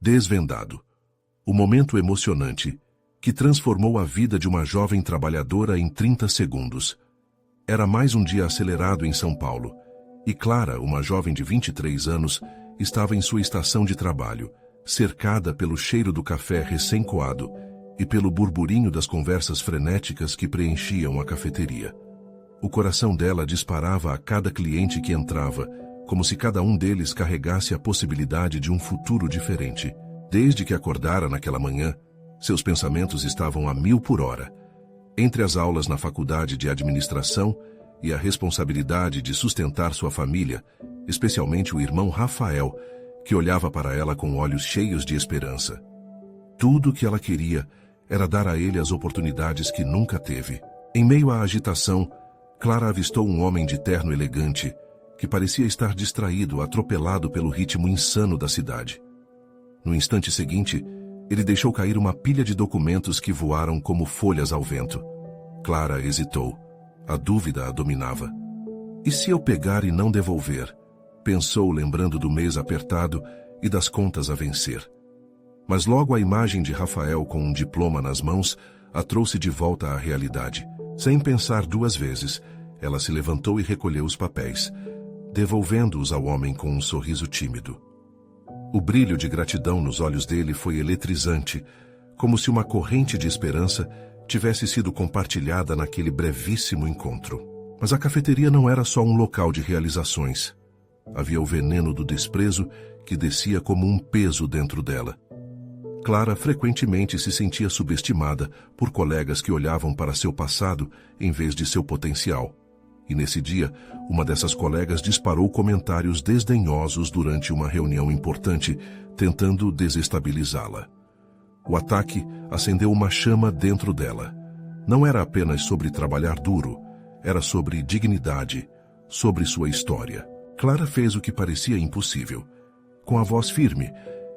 Desvendado. O momento emocionante que transformou a vida de uma jovem trabalhadora em 30 segundos. Era mais um dia acelerado em São Paulo, e Clara, uma jovem de 23 anos, estava em sua estação de trabalho, cercada pelo cheiro do café recém-coado e pelo burburinho das conversas frenéticas que preenchiam a cafeteria. O coração dela disparava a cada cliente que entrava, como se cada um deles carregasse a possibilidade de um futuro diferente. Desde que acordara naquela manhã, seus pensamentos estavam a 1000 por hora. Entre as aulas na faculdade de administração e a responsabilidade de sustentar sua família, especialmente o irmão Rafael, que olhava para ela com olhos cheios de esperança. Tudo o que ela queria era dar a ele as oportunidades que nunca teve. Em meio à agitação, Clara avistou um homem de terno elegante, que parecia estar distraído, atropelado pelo ritmo insano da cidade. No instante seguinte, ele deixou cair uma pilha de documentos que voaram como folhas ao vento. Clara hesitou. A dúvida a dominava. E se eu pegar e não devolver? Pensou, lembrando do mês apertado e das contas a vencer. Mas logo a imagem de Rafael com um diploma nas mãos a trouxe de volta à realidade. Sem pensar 2 vezes, ela se levantou e recolheu os papéis, devolvendo-os ao homem com um sorriso tímido. O brilho de gratidão nos olhos dele foi eletrizante, como se uma corrente de esperança tivesse sido compartilhada naquele brevíssimo encontro. Mas a cafeteria não era só um local de realizações. Havia o veneno do desprezo que descia como um peso dentro dela. Clara frequentemente se sentia subestimada por colegas que olhavam para seu passado em vez de seu potencial. E nesse dia, uma dessas colegas disparou comentários desdenhosos durante uma reunião importante, tentando desestabilizá-la. O ataque acendeu uma chama dentro dela. Não era apenas sobre trabalhar duro, era sobre dignidade, sobre sua história. Clara fez o que parecia impossível. Com a voz firme,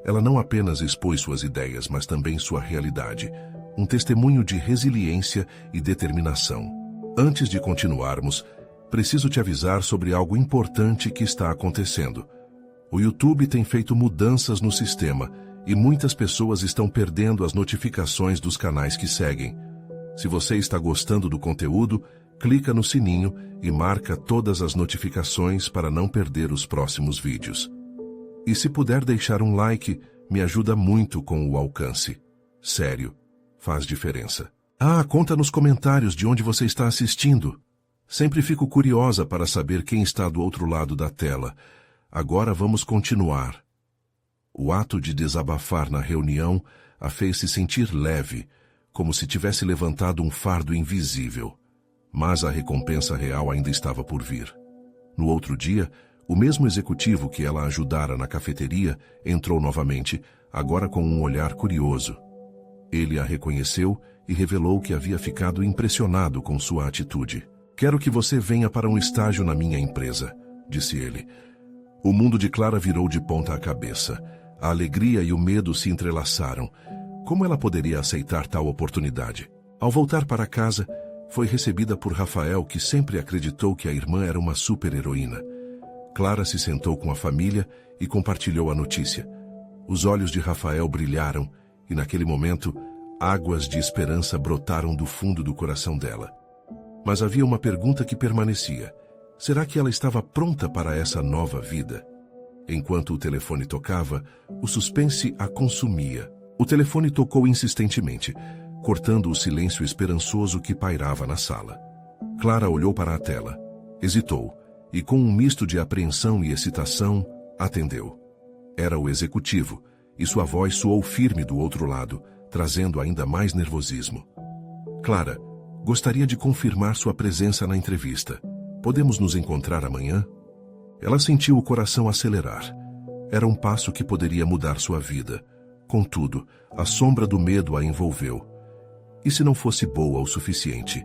ela não apenas expôs suas ideias, mas também sua realidade, um testemunho de resiliência e determinação. Antes de continuarmos, preciso te avisar sobre algo importante que está acontecendo. O YouTube tem feito mudanças no sistema e muitas pessoas estão perdendo as notificações dos canais que seguem. Se você está gostando do conteúdo, clica no sininho e marca todas as notificações para não perder os próximos vídeos. E se puder deixar um like, me ajuda muito com o alcance. Sério, faz diferença. Conta nos comentários de onde você está assistindo. Sempre fico curiosa para saber quem está do outro lado da tela. Agora vamos continuar. O ato de desabafar na reunião a fez se sentir leve, como se tivesse levantado um fardo invisível. Mas a recompensa real ainda estava por vir. No outro dia, o mesmo executivo que ela ajudara na cafeteria entrou novamente, agora com um olhar curioso. Ele a reconheceu e revelou que havia ficado impressionado com sua atitude. Quero que você venha para um estágio na minha empresa, disse ele. O mundo de Clara virou de ponta cabeça. A alegria e o medo se entrelaçaram. Como ela poderia aceitar tal oportunidade? Ao voltar para casa, foi recebida por Rafael, que sempre acreditou que a irmã era uma super-heroína. Clara se sentou com a família e compartilhou a notícia. Os olhos de Rafael brilharam e, naquele momento, águas de esperança brotaram do fundo do coração dela. Mas havia uma pergunta que permanecia. Será que ela estava pronta para essa nova vida? Enquanto o telefone tocava, o suspense a consumia. O telefone tocou insistentemente, cortando o silêncio esperançoso que pairava na sala. Clara olhou para a tela, hesitou, e com um misto de apreensão e excitação, atendeu. Era o executivo, e sua voz soou firme do outro lado, trazendo ainda mais nervosismo. Clara, gostaria de confirmar sua presença na entrevista. Podemos nos encontrar amanhã? Ela sentiu o coração acelerar. Era um passo que poderia mudar sua vida. Contudo, a sombra do medo a envolveu. E se não fosse boa o suficiente?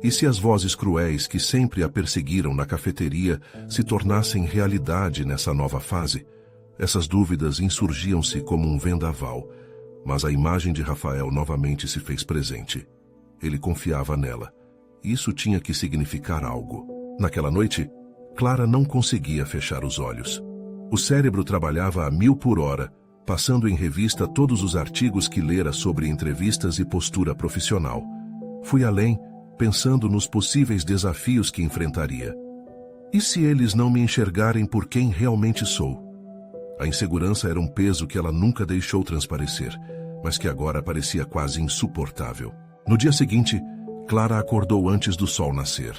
E se as vozes cruéis que sempre a perseguiram na cafeteria se tornassem realidade nessa nova fase? Essas dúvidas insurgiam-se como um vendaval, mas a imagem de Rafael novamente se fez presente. Ele confiava nela. Isso tinha que significar algo. Naquela noite, Clara não conseguia fechar os olhos. O cérebro trabalhava a 1000 por hora, passando em revista todos os artigos que lera sobre entrevistas e postura profissional. Fui além, pensando nos possíveis desafios que enfrentaria. E se eles não me enxergarem por quem realmente sou? A insegurança era um peso que ela nunca deixou transparecer, mas que agora parecia quase insuportável. No dia seguinte, Clara acordou antes do sol nascer.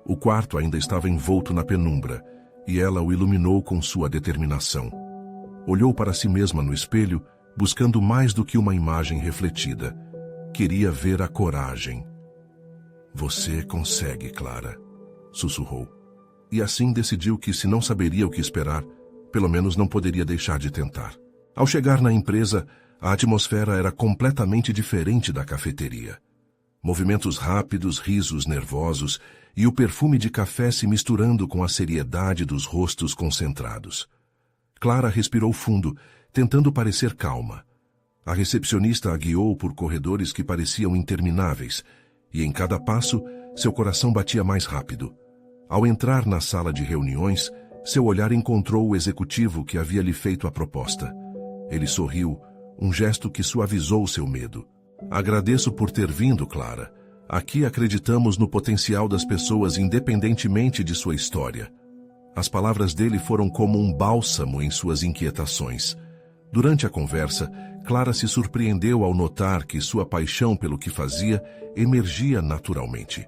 O quarto ainda estava envolto na penumbra, e ela o iluminou com sua determinação. Olhou para si mesma no espelho, buscando mais do que uma imagem refletida. Queria ver a coragem. "Você consegue, Clara", sussurrou. E assim decidiu que, se não saberia o que esperar, pelo menos não poderia deixar de tentar. Ao chegar na empresa, a atmosfera era completamente diferente da cafeteria. Movimentos rápidos, risos nervosos e o perfume de café se misturando com a seriedade dos rostos concentrados. Clara respirou fundo, tentando parecer calma. A recepcionista a guiou por corredores que pareciam intermináveis, e em cada passo, seu coração batia mais rápido. Ao entrar na sala de reuniões, seu olhar encontrou o executivo que havia lhe feito a proposta. Ele sorriu, um gesto que suavizou seu medo. "Agradeço por ter vindo, Clara. Aqui acreditamos no potencial das pessoas independentemente de sua história." As palavras dele foram como um bálsamo em suas inquietações. Durante a conversa, Clara se surpreendeu ao notar que sua paixão pelo que fazia emergia naturalmente.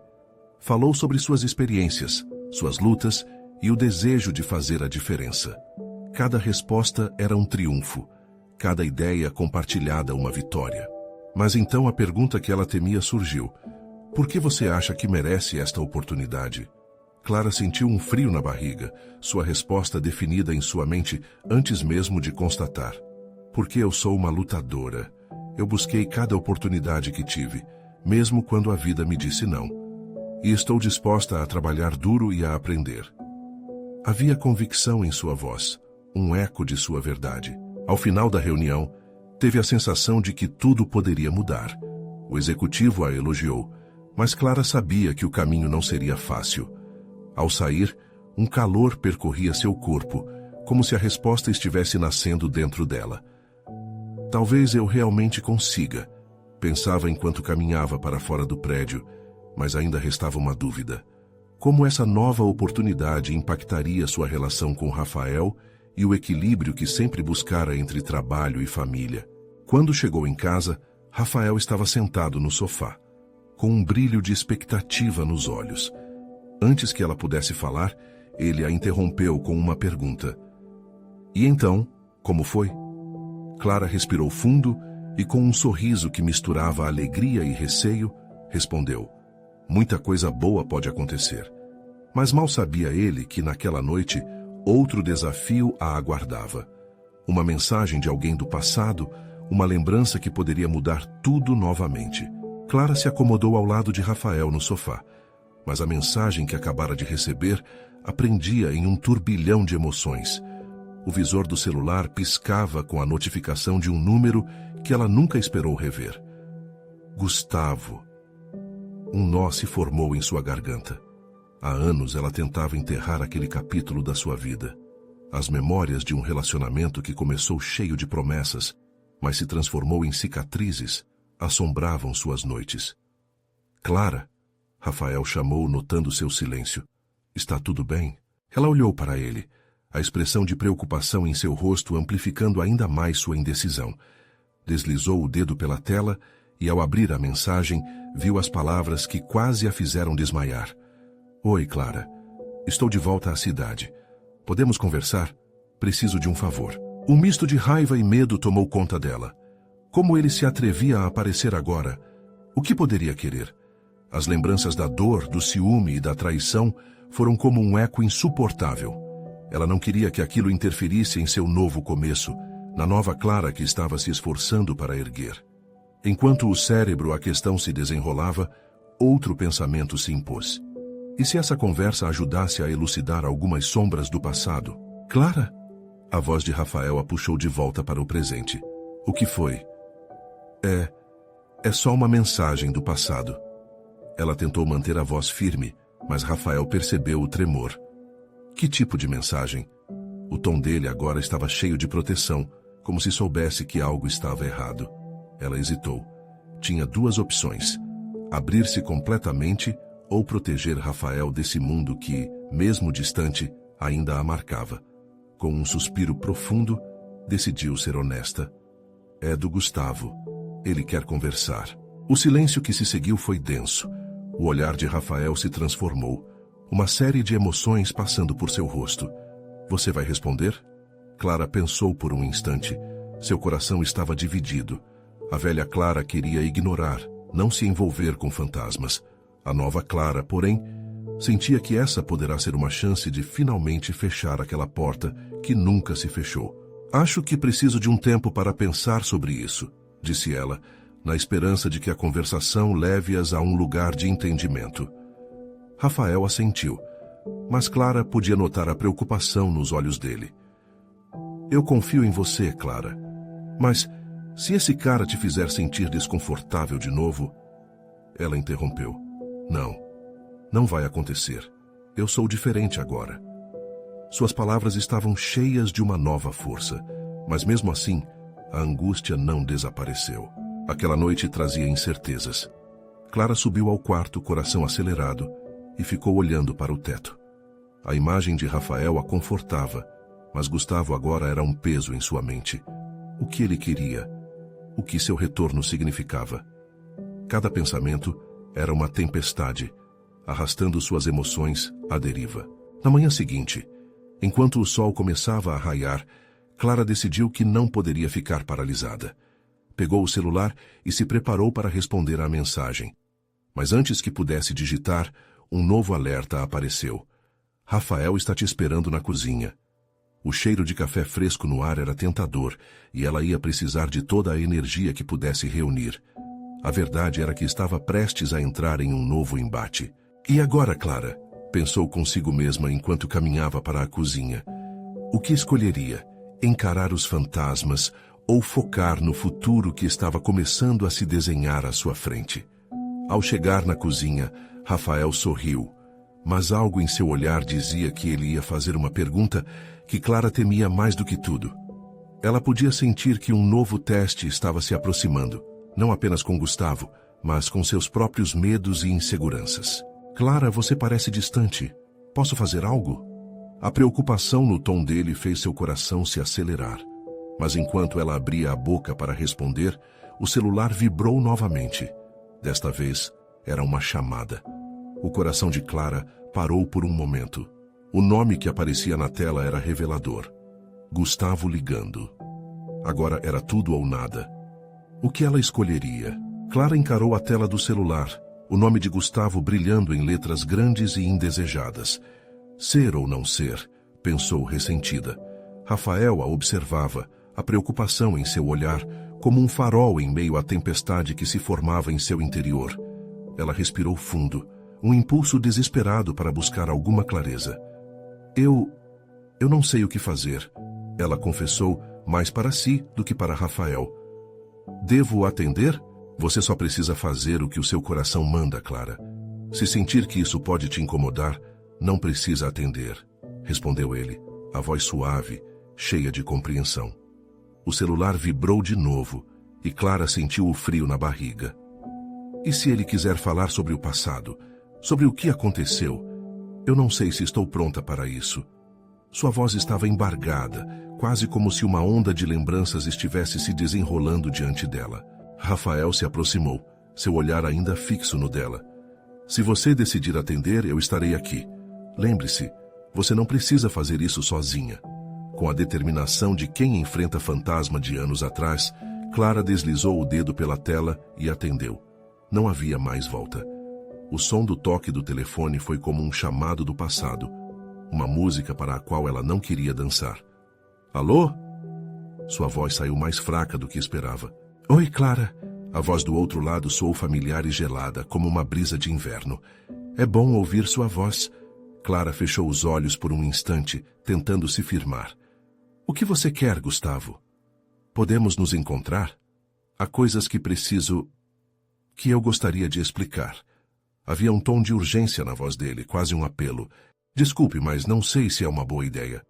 Falou sobre suas experiências, suas lutas e o desejo de fazer a diferença. Cada resposta era um triunfo, cada ideia compartilhada uma vitória. Mas então a pergunta que ela temia surgiu: "Por que você acha que merece esta oportunidade?" Clara sentiu um frio na barriga, sua resposta definida em sua mente antes mesmo de constatar. "Porque eu sou uma lutadora. Eu busquei cada oportunidade que tive, mesmo quando a vida me disse não. E estou disposta a trabalhar duro e a aprender." Havia convicção em sua voz, um eco de sua verdade. Ao final da reunião, teve a sensação de que tudo poderia mudar. O executivo a elogiou, mas Clara sabia que o caminho não seria fácil. Ao sair, um calor percorria seu corpo, como se a resposta estivesse nascendo dentro dela. "Talvez eu realmente consiga", pensava enquanto caminhava para fora do prédio, mas ainda restava uma dúvida. Como essa nova oportunidade impactaria sua relação com Rafael e o equilíbrio que sempre buscara entre trabalho e família? Quando chegou em casa, Rafael estava sentado no sofá, com um brilho de expectativa nos olhos. Antes que ela pudesse falar, ele a interrompeu com uma pergunta. "E então, como foi?" Clara respirou fundo e, com um sorriso que misturava alegria e receio, respondeu: "Muita coisa boa pode acontecer." Mas mal sabia ele que, naquela noite, outro desafio a aguardava. Uma mensagem de alguém do passado, uma lembrança que poderia mudar tudo novamente. Clara se acomodou ao lado de Rafael no sofá, mas a mensagem que acabara de receber a prendia em um turbilhão de emoções. O visor do celular piscava com a notificação de um número que ela nunca esperou rever. Gustavo. Um nó se formou em sua garganta. Há anos ela tentava enterrar aquele capítulo da sua vida. As memórias de um relacionamento que começou cheio de promessas, mas se transformou em cicatrizes, assombravam suas noites. "Clara", Rafael chamou, notando seu silêncio. "Está tudo bem?" Ela olhou para ele, a expressão de preocupação em seu rosto amplificando ainda mais sua indecisão. Deslizou o dedo pela tela e, ao abrir a mensagem, viu as palavras que quase a fizeram desmaiar. "Oi, Clara. Estou de volta à cidade. Podemos conversar? Preciso de um favor." Um misto de raiva e medo tomou conta dela. Como ele se atrevia a aparecer agora? O que poderia querer? As lembranças da dor, do ciúme e da traição foram como um eco insuportável. Ela não queria que aquilo interferisse em seu novo começo, na nova Clara que estava se esforçando para erguer. Enquanto o cérebro a questão se desenrolava, outro pensamento se impôs. E se essa conversa ajudasse a elucidar algumas sombras do passado? "Clara?" A voz de Rafael a puxou de volta para o presente. "O que foi?" É só uma mensagem do passado." Ela tentou manter a voz firme, mas Rafael percebeu o tremor. "Que tipo de mensagem?" O tom dele agora estava cheio de proteção, como se soubesse que algo estava errado. Ela hesitou. Tinha duas opções: abrir-se completamente ou proteger Rafael desse mundo que, mesmo distante, ainda a marcava. Com um suspiro profundo, decidiu ser honesta. É do Gustavo. Ele quer conversar. O silêncio que se seguiu foi denso. O olhar de Rafael se transformou. Uma série de emoções passando por seu rosto. Você vai responder? Clara pensou por um instante. Seu coração estava dividido. A velha Clara queria ignorar, não se envolver com fantasmas. A nova Clara, porém, sentia que essa poderá ser uma chance de finalmente fechar aquela porta que nunca se fechou. Acho que preciso de um tempo para pensar sobre isso, disse ela, na esperança de que a conversação leve-as a um lugar de entendimento. Rafael assentiu, mas Clara podia notar a preocupação nos olhos dele. Eu confio em você, Clara, mas se esse cara te fizer sentir desconfortável de novo... Ela interrompeu. Não vai acontecer. Eu sou diferente agora. Suas palavras estavam cheias de uma nova força, mas mesmo assim, a angústia não desapareceu. Aquela noite trazia incertezas. Clara subiu ao quarto, coração acelerado, e ficou olhando para o teto. A imagem de Rafael a confortava, mas Gustavo agora era um peso em sua mente. O que ele queria? O que seu retorno significava? Cada pensamento era uma tempestade, arrastando suas emoções à deriva. Na manhã seguinte, enquanto o sol começava a raiar, Clara decidiu que não poderia ficar paralisada. Pegou o celular e se preparou para responder à mensagem. Mas antes que pudesse digitar, um novo alerta apareceu. Rafael está te esperando na cozinha. O cheiro de café fresco no ar era tentador e ela ia precisar de toda a energia que pudesse reunir. A verdade era que estava prestes a entrar em um novo embate. E agora, Clara? Pensou consigo mesma enquanto caminhava para a cozinha. O que escolheria? Encarar os fantasmas ou focar no futuro que estava começando a se desenhar à sua frente? Ao chegar na cozinha, Rafael sorriu, mas algo em seu olhar dizia que ele ia fazer uma pergunta que Clara temia mais do que tudo. Ela podia sentir que um novo teste estava se aproximando, não apenas com Gustavo, mas com seus próprios medos e inseguranças. Clara, você parece distante. Posso fazer algo? A preocupação no tom dele fez seu coração se acelerar. Mas enquanto ela abria a boca para responder, o celular vibrou novamente. Desta vez, era uma chamada. O coração de Clara parou por um momento. O nome que aparecia na tela era revelador. Gustavo ligando. Agora era tudo ou nada. O que ela escolheria? Clara encarou a tela do celular, o nome de Gustavo brilhando em letras grandes e indesejadas. Ser ou não ser, pensou ressentida. Rafael a observava, a preocupação em seu olhar, como um farol em meio à tempestade que se formava em seu interior. Ela respirou fundo, um impulso desesperado para buscar alguma clareza. Eu não sei o que fazer, ela confessou, mais para si do que para Rafael. Devo atender? Você só precisa fazer o que o seu coração manda, Clara. Se sentir que isso pode te incomodar, não precisa atender, respondeu ele, a voz suave, cheia de compreensão. O celular vibrou de novo e Clara sentiu o frio na barriga. E se ele quiser falar sobre o passado, sobre o que aconteceu? Eu não sei se estou pronta para isso. Sua voz estava embargada, quase como se uma onda de lembranças estivesse se desenrolando diante dela. Rafael se aproximou, seu olhar ainda fixo no dela. Se você decidir atender, eu estarei aqui. Lembre-se, você não precisa fazer isso sozinha. Com a determinação de quem enfrenta fantasma de anos atrás, Clara deslizou o dedo pela tela e atendeu. Não havia mais volta. O som do toque do telefone foi como um chamado do passado, uma música para a qual ela não queria dançar. Alô? Sua voz saiu mais fraca do que esperava. Oi, Clara. A voz do outro lado soou familiar e gelada, como uma brisa de inverno. É bom ouvir sua voz. Clara fechou os olhos por um instante, tentando se firmar. O que você quer, Gustavo? Podemos nos encontrar? Há coisas que eu gostaria de explicar. Havia um tom de urgência na voz dele, quase um apelo. Desculpe, mas não sei se é uma boa ideia.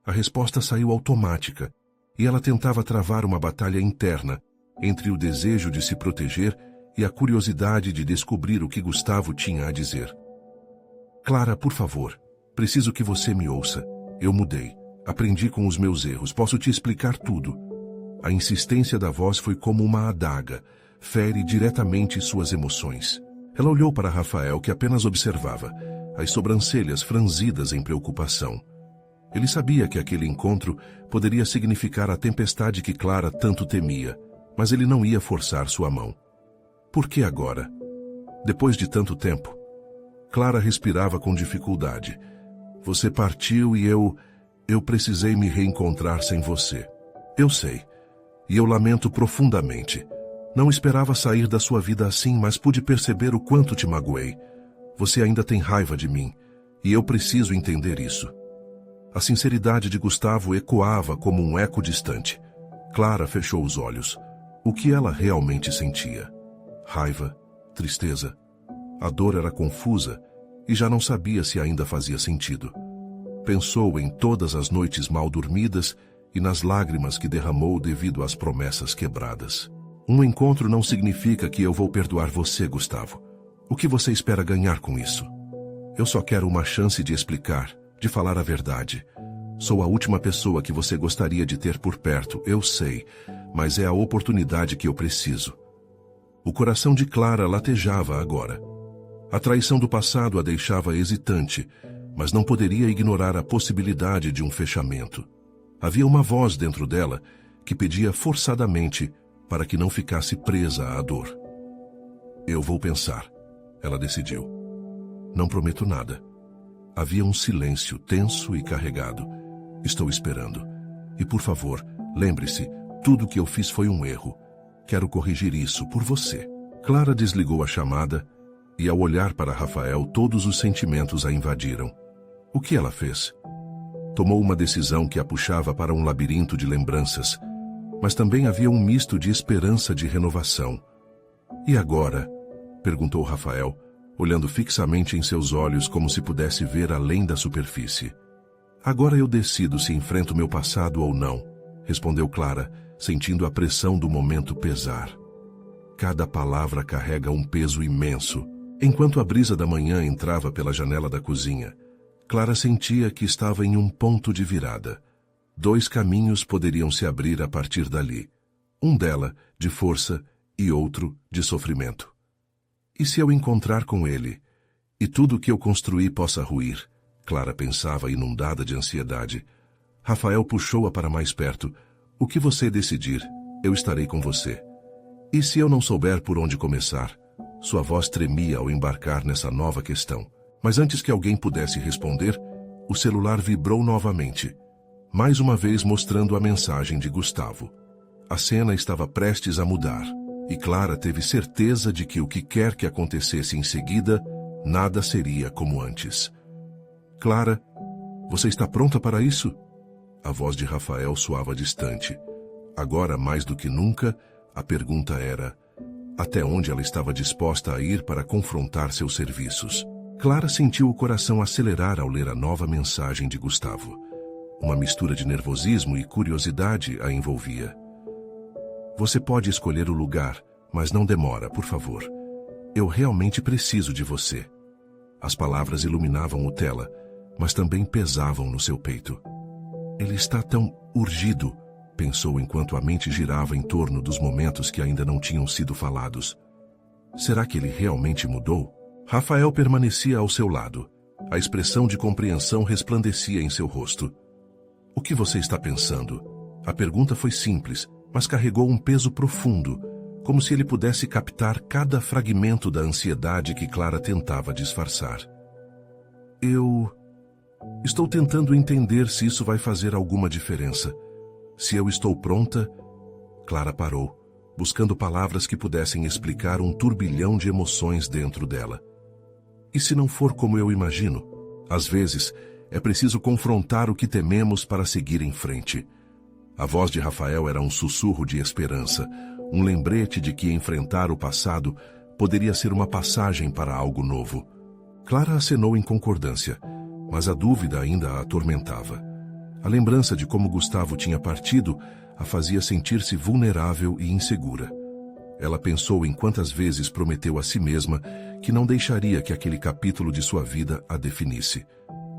A resposta saiu automática, e ela tentava travar uma batalha interna entre o desejo de se proteger e a curiosidade de descobrir o que Gustavo tinha a dizer. Clara, por favor, preciso que você me ouça. Eu mudei. Aprendi com os meus erros. Posso te explicar tudo. A insistência da voz foi como uma adaga. Fere diretamente suas emoções. Ela olhou para Rafael, que apenas observava, as sobrancelhas franzidas em preocupação. Ele sabia que aquele encontro poderia significar a tempestade que Clara tanto temia, mas ele não ia forçar sua mão. Por que agora? Depois de tanto tempo? Clara respirava com dificuldade. Você partiu e eu precisei me reencontrar sem você. Eu sei. E eu lamento profundamente. Não esperava sair da sua vida assim, mas pude perceber o quanto te magoei. Você ainda tem raiva de mim, e eu preciso entender isso. A sinceridade de Gustavo ecoava como um eco distante. Clara fechou os olhos. O que ela realmente sentia? Raiva, tristeza. A dor era confusa e já não sabia se ainda fazia sentido. Pensou em todas as noites mal dormidas e nas lágrimas que derramou devido às promessas quebradas. Um encontro não significa que eu vou perdoar você, Gustavo. O que você espera ganhar com isso? Eu só quero uma chance de explicar, de falar a verdade. Sou a última pessoa que você gostaria de ter por perto, eu sei, mas é a oportunidade que eu preciso. O coração de Clara latejava agora. A traição do passado a deixava hesitante, mas não poderia ignorar a possibilidade de um fechamento. Havia uma voz dentro dela que pedia forçadamente para que não ficasse presa à dor. Eu vou pensar, ela decidiu. Não prometo nada. Havia um silêncio tenso e carregado. Estou esperando. E por favor, lembre-se, tudo o que eu fiz foi um erro. Quero corrigir isso por você. Clara desligou a chamada e, ao olhar para Rafael, todos os sentimentos a invadiram. O que ela fez? Tomou uma decisão que a puxava para um labirinto de lembranças, mas também havia um misto de esperança de renovação. E agora? Perguntou Rafael, olhando fixamente em seus olhos como se pudesse ver além da superfície. Agora eu decido se enfrento meu passado ou não, respondeu Clara, sentindo a pressão do momento pesar. Cada palavra carrega um peso imenso. Enquanto a brisa da manhã entrava pela janela da cozinha, Clara sentia que estava em um ponto de virada. 2 caminhos poderiam se abrir a partir dali. Um dela, de força, e outro, de sofrimento. E se eu encontrar com ele, e tudo o que eu construí possa ruir? Clara pensava, inundada de ansiedade. Rafael puxou-a para mais perto. O que você decidir, eu estarei com você. E se eu não souber por onde começar? Sua voz tremia ao embarcar nessa nova questão. Mas antes que alguém pudesse responder, o celular vibrou novamente, mais uma vez mostrando a mensagem de Gustavo. A cena estava prestes a mudar, e Clara teve certeza de que o que quer que acontecesse em seguida, nada seria como antes. Clara, você está pronta para isso? A voz de Rafael soava distante. Agora, mais do que nunca, a pergunta era: até onde ela estava disposta a ir para confrontar seus serviços? Clara sentiu o coração acelerar ao ler a nova mensagem de Gustavo. Uma mistura de nervosismo e curiosidade a envolvia. Você pode escolher o lugar, mas não demora, por favor. Eu realmente preciso de você. As palavras iluminavam o tela, mas também pesavam no seu peito. Ele está tão urgido, pensou enquanto a mente girava em torno dos momentos que ainda não tinham sido falados. Será que ele realmente mudou? Rafael permanecia ao seu lado. A expressão de compreensão resplandecia em seu rosto. O que você está pensando? A pergunta foi simples, mas carregou um peso profundo, como se ele pudesse captar cada fragmento da ansiedade que Clara tentava disfarçar. Eu estou tentando entender se isso vai fazer alguma diferença. Se eu estou pronta... Clara parou, buscando palavras que pudessem explicar um turbilhão de emoções dentro dela. E se não for como eu imagino? Às vezes, é preciso confrontar o que tememos para seguir em frente. A voz de Rafael era um sussurro de esperança, um lembrete de que enfrentar o passado poderia ser uma passagem para algo novo. Clara acenou em concordância, mas a dúvida ainda a atormentava. A lembrança de como Gustavo tinha partido a fazia sentir-se vulnerável e insegura. Ela pensou em quantas vezes prometeu a si mesma que não deixaria que aquele capítulo de sua vida a definisse.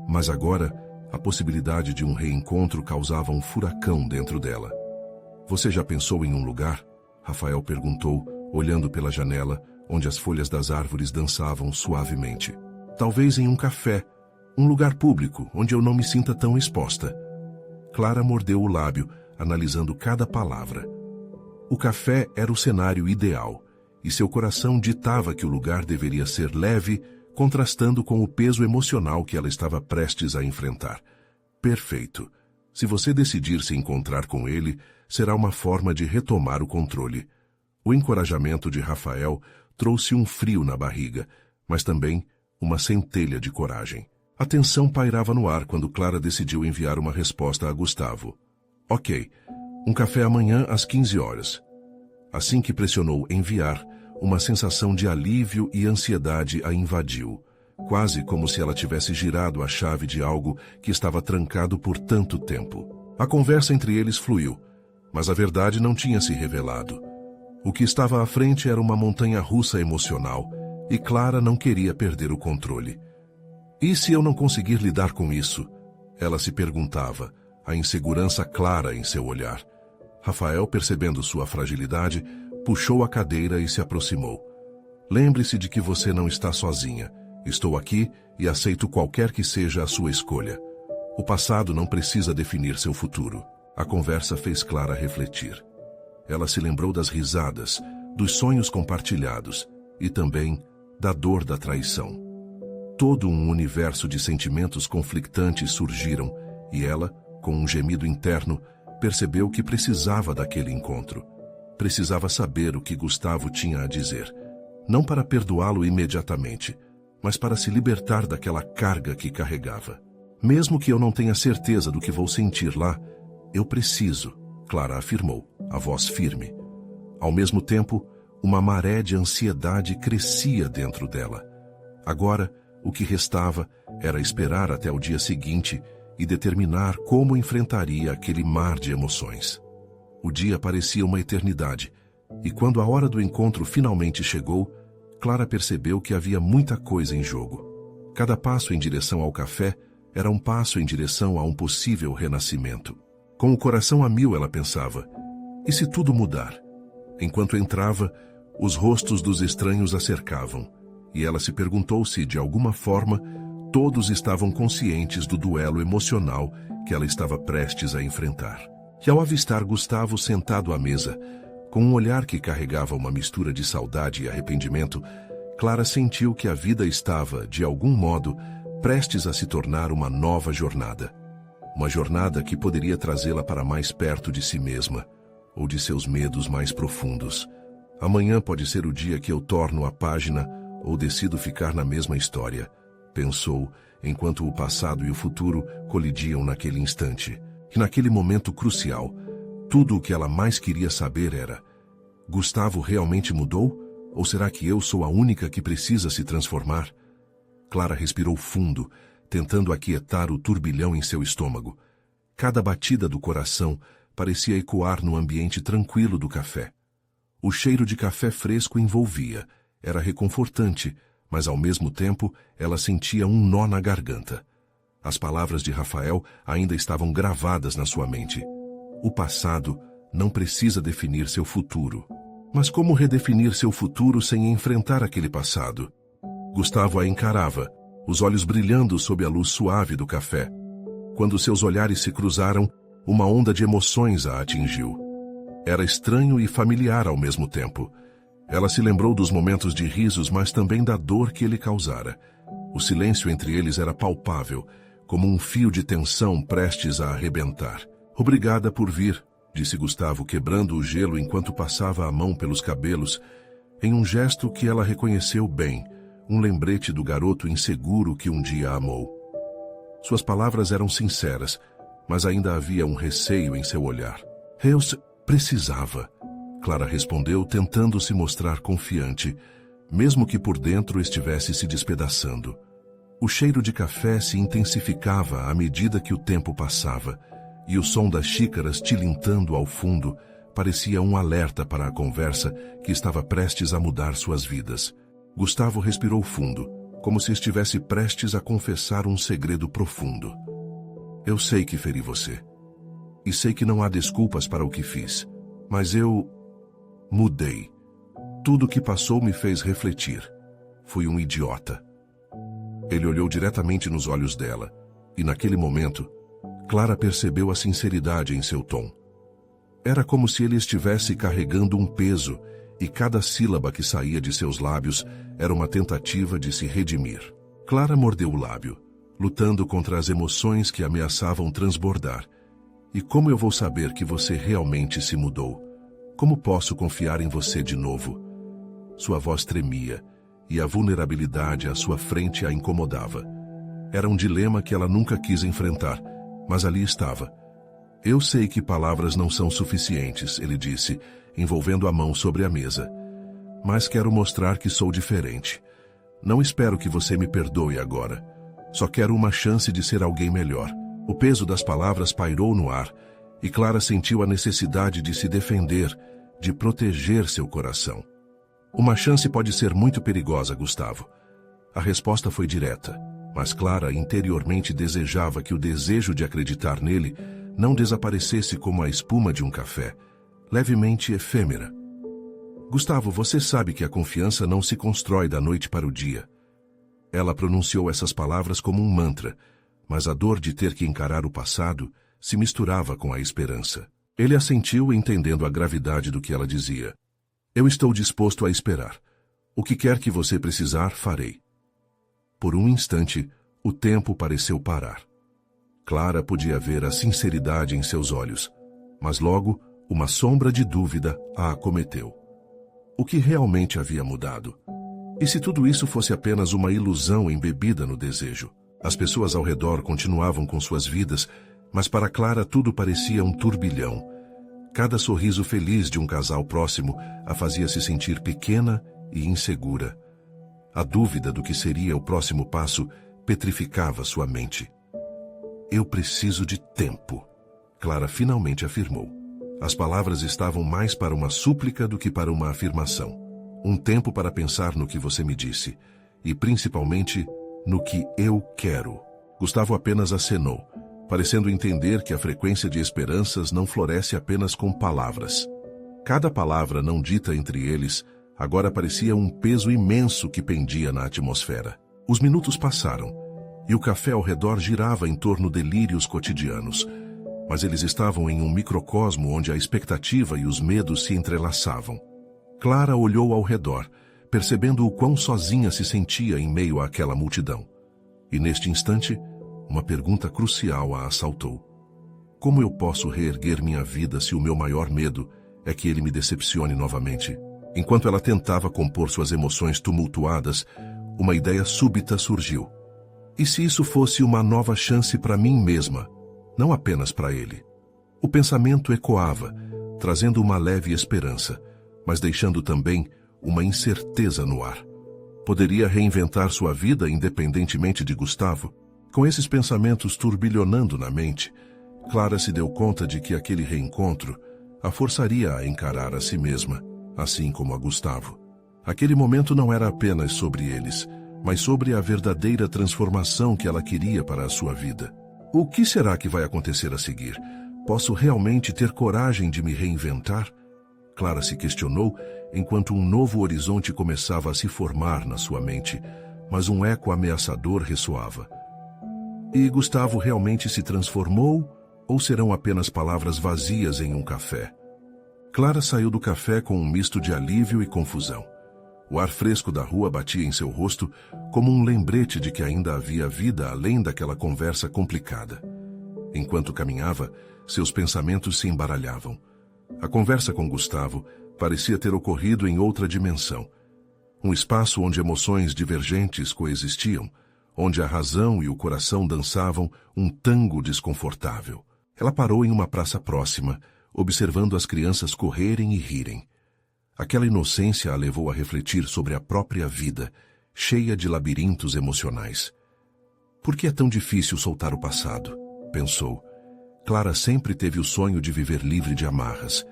Mas agora, a possibilidade de um reencontro causava um furacão dentro dela. "Você já pensou em um lugar?" Rafael perguntou, olhando pela janela, onde as folhas das árvores dançavam suavemente. "Talvez em um café, um lugar público, onde eu não me sinta tão exposta." Clara mordeu o lábio, analisando cada palavra. O café era o cenário ideal, e seu coração ditava que o lugar deveria ser leve, contrastando com o peso emocional que ela estava prestes a enfrentar. Perfeito. Se você decidir se encontrar com ele, será uma forma de retomar o controle. O encorajamento de Rafael trouxe um frio na barriga, mas também uma centelha de coragem. A tensão pairava no ar quando Clara decidiu enviar uma resposta a Gustavo. "Ok, um café amanhã às 15 horas. Assim que pressionou enviar, uma sensação de alívio e ansiedade a invadiu, quase como se ela tivesse girado a chave de algo que estava trancado por tanto tempo. A conversa entre eles fluiu, mas a verdade não tinha se revelado. O que estava à frente era uma montanha-russa emocional, e Clara não queria perder o controle. "E se eu não conseguir lidar com isso?" Ela se perguntava, a insegurança clara em seu olhar. Rafael, percebendo sua fragilidade, puxou a cadeira e se aproximou. "Lembre-se de que você não está sozinha. Estou aqui e aceito qualquer que seja a sua escolha. O passado não precisa definir seu futuro." A conversa fez Clara refletir. Ela se lembrou das risadas, dos sonhos compartilhados e também da dor da traição. Todo um universo de sentimentos conflitantes surgiram e ela, com um gemido interno, percebeu que precisava daquele encontro. Precisava saber o que Gustavo tinha a dizer, não para perdoá-lo imediatamente, mas para se libertar daquela carga que carregava. "Mesmo que eu não tenha certeza do que vou sentir lá, eu preciso", Clara afirmou, a voz firme. Ao mesmo tempo, uma maré de ansiedade crescia dentro dela. Agora, o que restava era esperar até o dia seguinte e determinar como enfrentaria aquele mar de emoções. O dia parecia uma eternidade, e quando a hora do encontro finalmente chegou, Clara percebeu que havia muita coisa em jogo. Cada passo em direção ao café era um passo em direção a um possível renascimento. Com o coração a mil, ela pensava, e se tudo mudar? Enquanto entrava, os rostos dos estranhos a cercavam, e ela se perguntou se, de alguma forma, todos estavam conscientes do duelo emocional que ela estava prestes a enfrentar. E ao avistar Gustavo sentado à mesa, com um olhar que carregava uma mistura de saudade e arrependimento, Clara sentiu que a vida estava, de algum modo, prestes a se tornar uma nova jornada. Uma jornada que poderia trazê-la para mais perto de si mesma, ou de seus medos mais profundos. "Amanhã pode ser o dia que eu torno a página ou decido ficar na mesma história", pensou, enquanto o passado e o futuro colidiam naquele instante. E naquele momento crucial, tudo o que ela mais queria saber era: Gustavo realmente mudou? Ou será que eu sou a única que precisa se transformar? Clara respirou fundo, tentando aquietar o turbilhão em seu estômago. Cada batida do coração parecia ecoar no ambiente tranquilo do café. O cheiro de café fresco envolvia, era reconfortante, mas ao mesmo tempo ela sentia um nó na garganta. As palavras de Rafael ainda estavam gravadas na sua mente. O passado não precisa definir seu futuro. Mas como redefinir seu futuro sem enfrentar aquele passado? Gustavo a encarava, os olhos brilhando sob a luz suave do café. Quando seus olhares se cruzaram, uma onda de emoções a atingiu. Era estranho e familiar ao mesmo tempo. Ela se lembrou dos momentos de risos, mas também da dor que ele causara. O silêncio entre eles era palpável, como um fio de tensão prestes a arrebentar. "Obrigada por vir", disse Gustavo, quebrando o gelo enquanto passava a mão pelos cabelos, em um gesto que ela reconheceu bem, um lembrete do garoto inseguro que um dia amou. Suas palavras eram sinceras, mas ainda havia um receio em seu olhar. "Eu precisava", Clara respondeu, tentando se mostrar confiante, mesmo que por dentro estivesse se despedaçando. O cheiro de café se intensificava à medida que o tempo passava, e o som das xícaras tilintando ao fundo parecia um alerta para a conversa que estava prestes a mudar suas vidas. Gustavo respirou fundo, como se estivesse prestes a confessar um segredo profundo. Eu sei que feri você. E sei que não há desculpas para o que fiz. Mas eu mudei. Tudo o que passou me fez refletir. Fui um idiota. Ele olhou diretamente nos olhos dela, e naquele momento, Clara percebeu a sinceridade em seu tom. Era como se ele estivesse carregando um peso, e cada sílaba que saía de seus lábios era uma tentativa de se redimir. Clara mordeu o lábio, lutando contra as emoções que ameaçavam transbordar. E como eu vou saber que você realmente se mudou? Como posso confiar em você de novo? Sua voz tremia, e a vulnerabilidade à sua frente a incomodava. Era um dilema que ela nunca quis enfrentar, mas ali estava. Eu sei que palavras não são suficientes, ele disse, envolvendo a mão sobre a mesa. Mas quero mostrar que sou diferente. Não espero que você me perdoe agora. Só quero uma chance de ser alguém melhor. O peso das palavras pairou no ar, e Clara sentiu a necessidade de se defender, de proteger seu coração. Uma chance pode ser muito perigosa, Gustavo. A resposta foi direta, mas Clara interiormente desejava que o desejo de acreditar nele não desaparecesse como a espuma de um café, levemente efêmera. Gustavo, você sabe que a confiança não se constrói da noite para o dia. Ela pronunciou essas palavras como um mantra, mas a dor de ter que encarar o passado se misturava com a esperança. Ele assentiu, entendendo a gravidade do que ela dizia. Eu estou disposto a esperar. O que quer que você precisar, farei. Por um instante, o tempo pareceu parar. Clara podia ver a sinceridade em seus olhos, mas logo uma sombra de dúvida a acometeu. O que realmente havia mudado? E se tudo isso fosse apenas uma ilusão embebida no desejo? As pessoas ao redor continuavam com suas vidas, mas para Clara tudo parecia um turbilhão. Cada sorriso feliz de um casal próximo a fazia se sentir pequena e insegura. A dúvida do que seria o próximo passo petrificava sua mente. Eu preciso de tempo, Clara finalmente afirmou. As palavras estavam mais para uma súplica do que para uma afirmação. Um tempo para pensar no que você me disse, e principalmente no que eu quero. Gustavo apenas acenou, parecendo entender que a frequência de esperanças não floresce apenas com palavras. Cada palavra não dita entre eles agora parecia um peso imenso que pendia na atmosfera. Os minutos passaram, e o café ao redor girava em torno de delírios cotidianos, mas eles estavam em um microcosmo onde a expectativa e os medos se entrelaçavam. Clara olhou ao redor, percebendo o quão sozinha se sentia em meio àquela multidão. E neste instante, uma pergunta crucial a assaltou. Como eu posso reerguer minha vida se o meu maior medo é que ele me decepcione novamente? Enquanto ela tentava compor suas emoções tumultuadas, uma ideia súbita surgiu. E se isso fosse uma nova chance para mim mesma, não apenas para ele? O pensamento ecoava, trazendo uma leve esperança, mas deixando também uma incerteza no ar. Poderia reinventar sua vida independentemente de Gustavo? Com esses pensamentos turbilhonando na mente, Clara se deu conta de que aquele reencontro a forçaria a encarar a si mesma, assim como a Gustavo. Aquele momento não era apenas sobre eles, mas sobre a verdadeira transformação que ela queria para a sua vida. O que será que vai acontecer a seguir? Posso realmente ter coragem de me reinventar? Clara se questionou enquanto um novo horizonte começava a se formar na sua mente, mas um eco ameaçador ressoava. E Gustavo realmente se transformou, ou serão apenas palavras vazias em um café? Clara saiu do café com um misto de alívio e confusão. O ar fresco da rua batia em seu rosto como um lembrete de que ainda havia vida além daquela conversa complicada. Enquanto caminhava, seus pensamentos se embaralhavam. A conversa com Gustavo parecia ter ocorrido em outra dimensão. Um espaço onde emoções divergentes coexistiam, onde a razão e o coração dançavam um tango desconfortável. Ela parou em uma praça próxima, observando as crianças correrem e rirem. Aquela inocência a levou a refletir sobre a própria vida, cheia de labirintos emocionais. Por que é tão difícil soltar o passado? Pensou. Clara sempre teve o sonho de viver livre de amarras,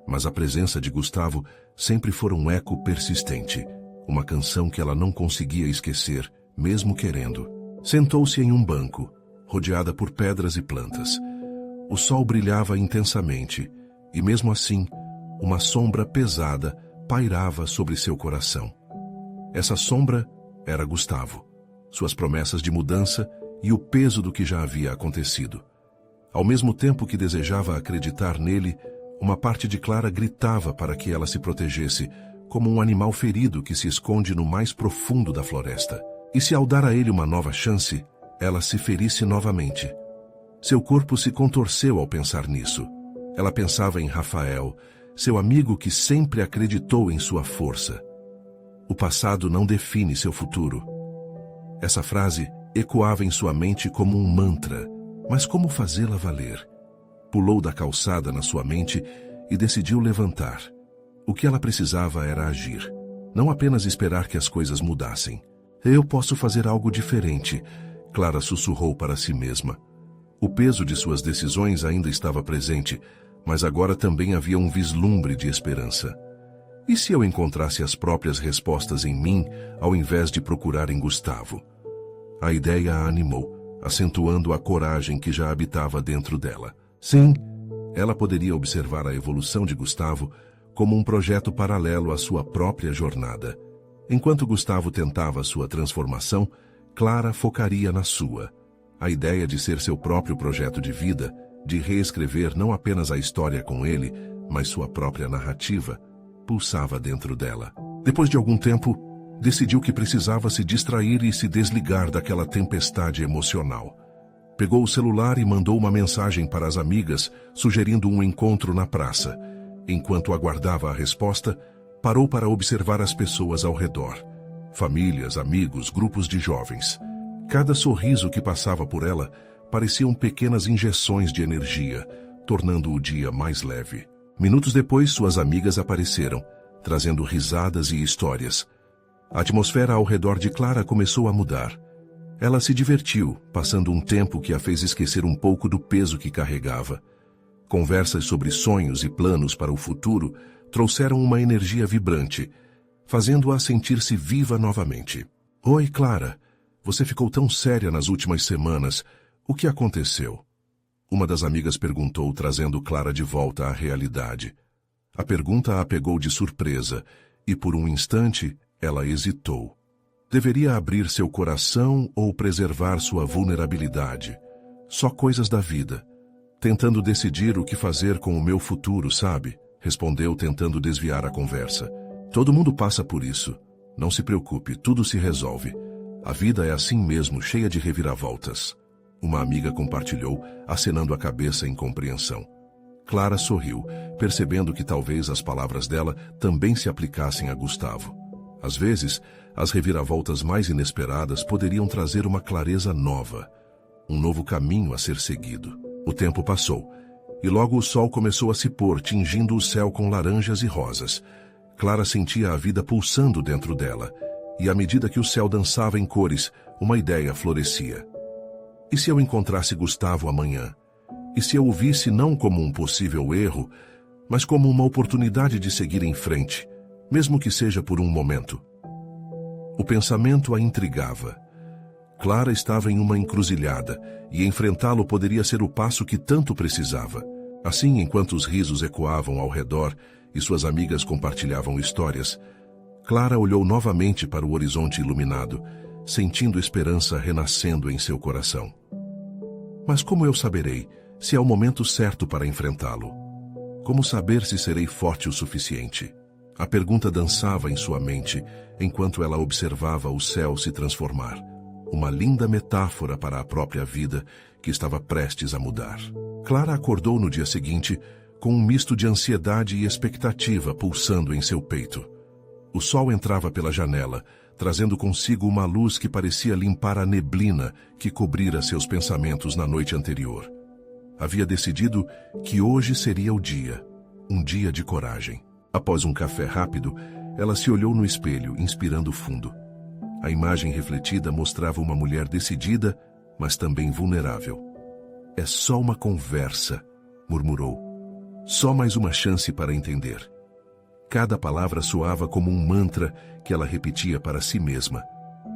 mas a presença de Gustavo sempre fora um eco persistente, uma canção que ela não conseguia esquecer, mesmo querendo. Sentou-se em um banco, rodeada por pedras e plantas. O sol brilhava intensamente, e mesmo assim, uma sombra pesada pairava sobre seu coração. Essa sombra era Gustavo, suas promessas de mudança e o peso do que já havia acontecido. Ao mesmo tempo que desejava acreditar nele, uma parte de Clara gritava para que ela se protegesse, como um animal ferido que se esconde no mais profundo da floresta. E se ao dar a ele uma nova chance, ela se ferisse novamente? Seu corpo se contorceu ao pensar nisso. Ela pensava em Rafael, seu amigo que sempre acreditou em sua força. O passado não define seu futuro. Essa frase ecoava em sua mente como um mantra, mas como fazê-la valer? Pulou da calçada na sua mente e decidiu levantar. O que ela precisava era agir, não apenas esperar que as coisas mudassem. Eu posso fazer algo diferente, Clara sussurrou para si mesma. O peso de suas decisões ainda estava presente, mas agora também havia um vislumbre de esperança. E se eu encontrasse as próprias respostas em mim, ao invés de procurar em Gustavo? A ideia a animou, acentuando a coragem que já habitava dentro dela. Sim, ela poderia observar a evolução de Gustavo como um projeto paralelo à sua própria jornada. Enquanto Gustavo tentava sua transformação, Clara focaria na sua. A ideia de ser seu próprio projeto de vida, de reescrever não apenas a história com ele, mas sua própria narrativa, pulsava dentro dela. Depois de algum tempo, decidiu que precisava se distrair e se desligar daquela tempestade emocional. Pegou o celular e mandou uma mensagem para as amigas, sugerindo um encontro na praça. Enquanto aguardava a resposta, parou para observar as pessoas ao redor. Famílias, amigos, grupos de jovens. Cada sorriso que passava por ela pareciam pequenas injeções de energia, tornando o dia mais leve. Minutos depois, suas amigas apareceram, trazendo risadas e histórias. A atmosfera ao redor de Clara começou a mudar. Ela se divertiu, passando um tempo que a fez esquecer um pouco do peso que carregava. Conversas sobre sonhos e planos para o futuro trouxeram uma energia vibrante, fazendo-a sentir-se viva novamente. Oi, Clara. Você ficou tão séria nas últimas semanas. O que aconteceu? Uma das amigas perguntou, trazendo Clara de volta à realidade. A pergunta a pegou de surpresa, e por um instante ela hesitou. Deveria abrir seu coração ou preservar sua vulnerabilidade? Só coisas da vida. Tentando decidir o que fazer com o meu futuro, sabe? Respondeu, tentando desviar a conversa. Todo mundo passa por isso. Não se preocupe, tudo se resolve. A vida é assim mesmo, cheia de reviravoltas. Uma amiga compartilhou, acenando a cabeça em compreensão. Clara sorriu, percebendo que talvez as palavras dela também se aplicassem a Gustavo. Às vezes, as reviravoltas mais inesperadas poderiam trazer uma clareza nova, um novo caminho a ser seguido. O tempo passou, e logo o sol começou a se pôr, tingindo o céu com laranjas e rosas. Clara sentia a vida pulsando dentro dela, e à medida que o céu dançava em cores, uma ideia florescia. E se eu encontrasse Gustavo amanhã? E se eu o visse não como um possível erro, mas como uma oportunidade de seguir em frente, mesmo que seja por um momento? O pensamento a intrigava. Clara estava em uma encruzilhada, e enfrentá-lo poderia ser o passo que tanto precisava. Assim, enquanto os risos ecoavam ao redor e suas amigas compartilhavam histórias, Clara olhou novamente para o horizonte iluminado, sentindo esperança renascendo em seu coração. Mas como eu saberei se é o momento certo para enfrentá-lo? Como saber se serei forte o suficiente? A pergunta dançava em sua mente enquanto ela observava o céu se transformar. Uma linda metáfora para a própria vida que estava prestes a mudar. Clara acordou no dia seguinte com um misto de ansiedade e expectativa pulsando em seu peito. O sol entrava pela janela, trazendo consigo uma luz que parecia limpar a neblina que cobrira seus pensamentos na noite anterior. Havia decidido que hoje seria o dia, um dia de coragem. Após um café rápido, ela se olhou no espelho, inspirando fundo. A imagem refletida mostrava uma mulher decidida, mas também vulnerável. É só uma conversa, murmurou. Só mais uma chance para entender. Cada palavra soava como um mantra que ela repetia para si mesma,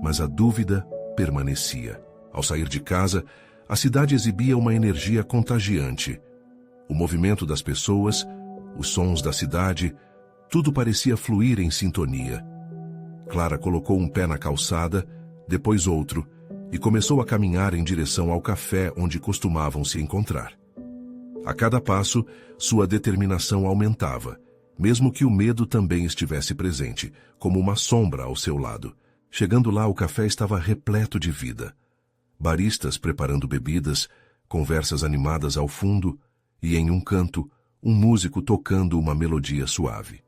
mas a dúvida permanecia. Ao sair de casa, a cidade exibia uma energia contagiante. O movimento das pessoas, os sons da cidade, tudo parecia fluir em sintonia. Clara colocou um pé na calçada, depois outro, e começou a caminhar em direção ao café onde costumavam se encontrar. A cada passo, sua determinação aumentava, mesmo que o medo também estivesse presente, como uma sombra ao seu lado. Chegando lá, o café estava repleto de vida. Baristas preparando bebidas, conversas animadas ao fundo e, em um canto, um músico tocando uma melodia suave.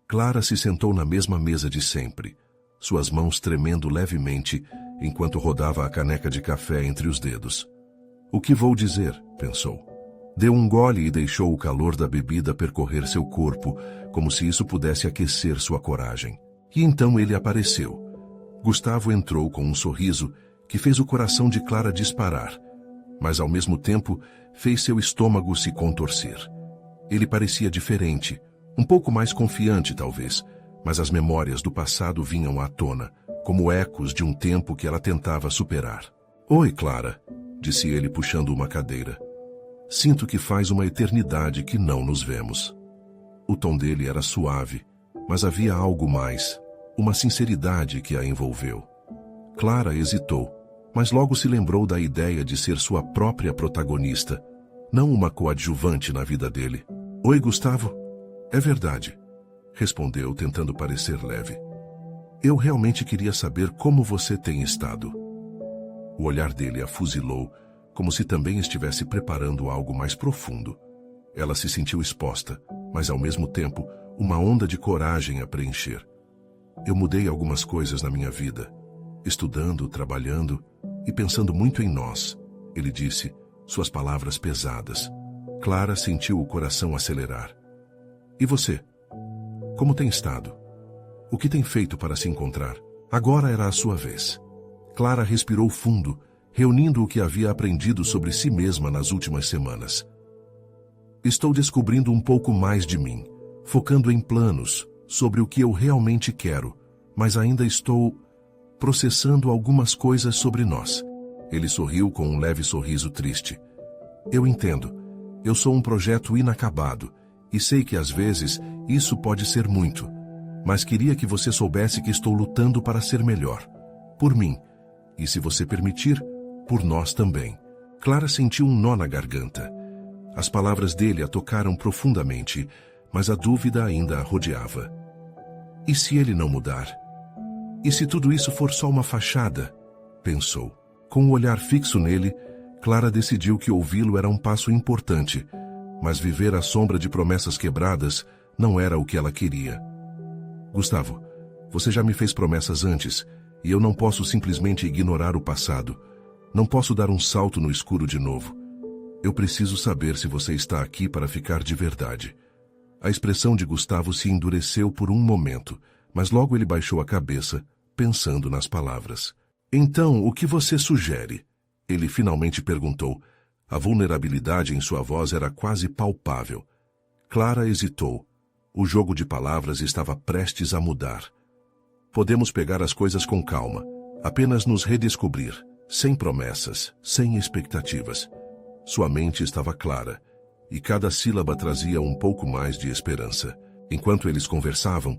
Clara se sentou na mesma mesa de sempre, suas mãos tremendo levemente enquanto rodava a caneca de café entre os dedos. O que vou dizer? Pensou. Deu um gole e deixou o calor da bebida percorrer seu corpo, como se isso pudesse aquecer sua coragem. E então ele apareceu. Gustavo entrou com um sorriso que fez o coração de Clara disparar, mas ao mesmo tempo fez seu estômago se contorcer. Ele parecia diferente, um pouco mais confiante talvez, mas as memórias do passado vinham à tona, como ecos de um tempo que ela tentava superar. Oi, Clara, disse ele puxando uma cadeira. Sinto que faz uma eternidade que não nos vemos. O tom dele era suave, mas havia algo mais, uma sinceridade que a envolveu. Clara hesitou, mas logo se lembrou da ideia de ser sua própria protagonista, não uma coadjuvante na vida dele. Oi, Gustavo? É verdade, respondeu tentando parecer leve. Eu realmente queria saber como você tem estado. O olhar dele a fuzilou, como se também estivesse preparando algo mais profundo. Ela se sentiu exposta, mas ao mesmo tempo, uma onda de coragem a preencher. Eu mudei algumas coisas na minha vida, estudando, trabalhando e pensando muito em nós, ele disse, suas palavras pesadas. Clara sentiu o coração acelerar. E você? Como tem estado? O que tem feito para se encontrar? Agora era a sua vez. Clara respirou fundo, reunindo o que havia aprendido sobre si mesma nas últimas semanas. Estou descobrindo um pouco mais de mim, focando em planos, sobre o que eu realmente quero, mas ainda estou processando algumas coisas sobre nós. Ele sorriu com um leve sorriso triste. Eu entendo. Eu sou um projeto inacabado, e sei que às vezes isso pode ser muito, mas queria que você soubesse que estou lutando para ser melhor. Por mim, e se você permitir, por nós também. Clara sentiu um nó na garganta. As palavras dele a tocaram profundamente, mas a dúvida ainda a rodeava. E se ele não mudar? E se tudo isso for só uma fachada? Pensou. Com o olhar fixo nele, Clara decidiu que ouvi-lo era um passo importante, mas viver à sombra de promessas quebradas não era o que ela queria. Gustavo, você já me fez promessas antes, e eu não posso simplesmente ignorar o passado. Não posso dar um salto no escuro de novo. Eu preciso saber se você está aqui para ficar de verdade. A expressão de Gustavo se endureceu por um momento, mas logo ele baixou a cabeça, pensando nas palavras. Então, o que você sugere? Ele finalmente perguntou. A vulnerabilidade em sua voz era quase palpável. Clara hesitou. O jogo de palavras estava prestes a mudar. Podemos pegar as coisas com calma, apenas nos redescobrir, sem promessas, sem expectativas. Sua mente estava clara, e cada sílaba trazia um pouco mais de esperança. Enquanto eles conversavam,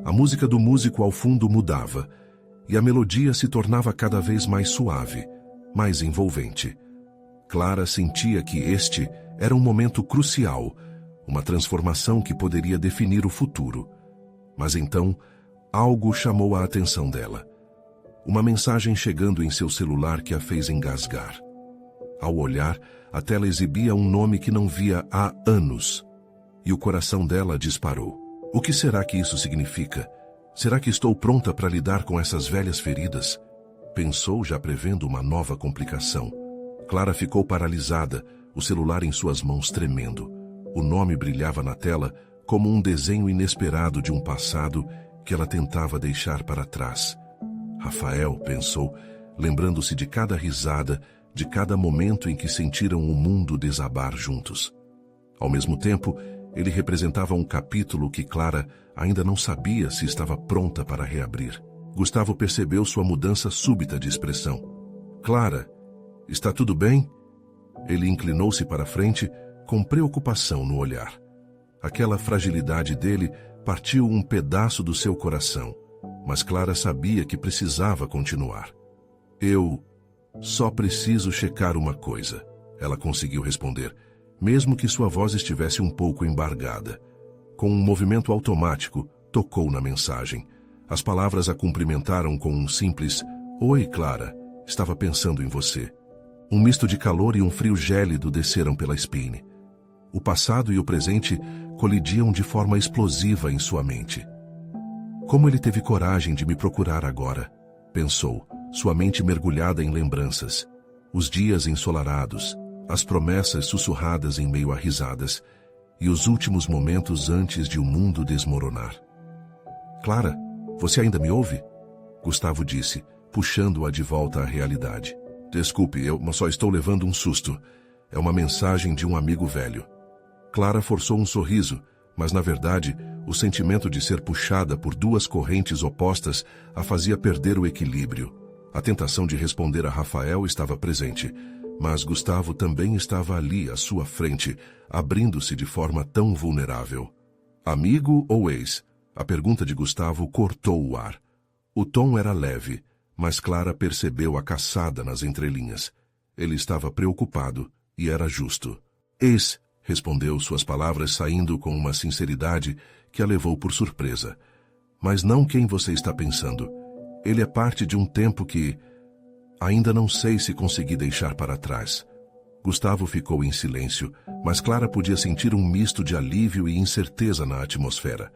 a música do músico ao fundo mudava, e a melodia se tornava cada vez mais suave, mais envolvente. Clara sentia que este era um momento crucial, uma transformação que poderia definir o futuro. Mas então, algo chamou a atenção dela. Uma mensagem chegando em seu celular que a fez engasgar. Ao olhar, a tela exibia um nome que não via há anos, e o coração dela disparou. O que será que isso significa? Será que estou pronta para lidar com essas velhas feridas? Pensou, já prevendo uma nova complicação. Clara ficou paralisada, o celular em suas mãos tremendo. O nome brilhava na tela como um desenho inesperado de um passado que ela tentava deixar para trás. Rafael, pensou, lembrando-se de cada risada, de cada momento em que sentiram o mundo desabar juntos. Ao mesmo tempo, ele representava um capítulo que Clara ainda não sabia se estava pronta para reabrir. Gustavo percebeu sua mudança súbita de expressão. Clara, está tudo bem? Ele inclinou-se para a frente, com preocupação no olhar. Aquela fragilidade dele partiu um pedaço do seu coração, mas Clara sabia que precisava continuar. Eu só preciso checar uma coisa, ela conseguiu responder, mesmo que sua voz estivesse um pouco embargada. Com um movimento automático, tocou na mensagem. As palavras a cumprimentaram com um simples "Oi, Clara, estava pensando em você." Um misto de calor e um frio gélido desceram pela espine. O passado e o presente colidiam de forma explosiva em sua mente. Como ele teve coragem de me procurar agora? Pensou, sua mente mergulhada em lembranças. Os dias ensolarados, as promessas sussurradas em meio a risadas e os últimos momentos antes de o mundo desmoronar. Clara, você ainda me ouve? Gustavo disse, puxando-a de volta à realidade. Desculpe, eu só estou levando um susto. É uma mensagem de um amigo velho. Clara forçou um sorriso, mas na verdade, o sentimento de ser puxada por duas correntes opostas a fazia perder o equilíbrio. A tentação de responder a Rafael estava presente, mas Gustavo também estava ali à sua frente, abrindo-se de forma tão vulnerável. Amigo ou ex? A pergunta de Gustavo cortou o ar. O tom era leve, mas Clara percebeu a caçada nas entrelinhas. Ele estava preocupado, e era justo. Ex, respondeu, suas palavras saindo com uma sinceridade que a levou por surpresa. Mas não quem você está pensando. Ele é parte de um tempo que ainda não sei se consegui deixar para trás. Gustavo ficou em silêncio, mas Clara podia sentir um misto de alívio e incerteza na atmosfera.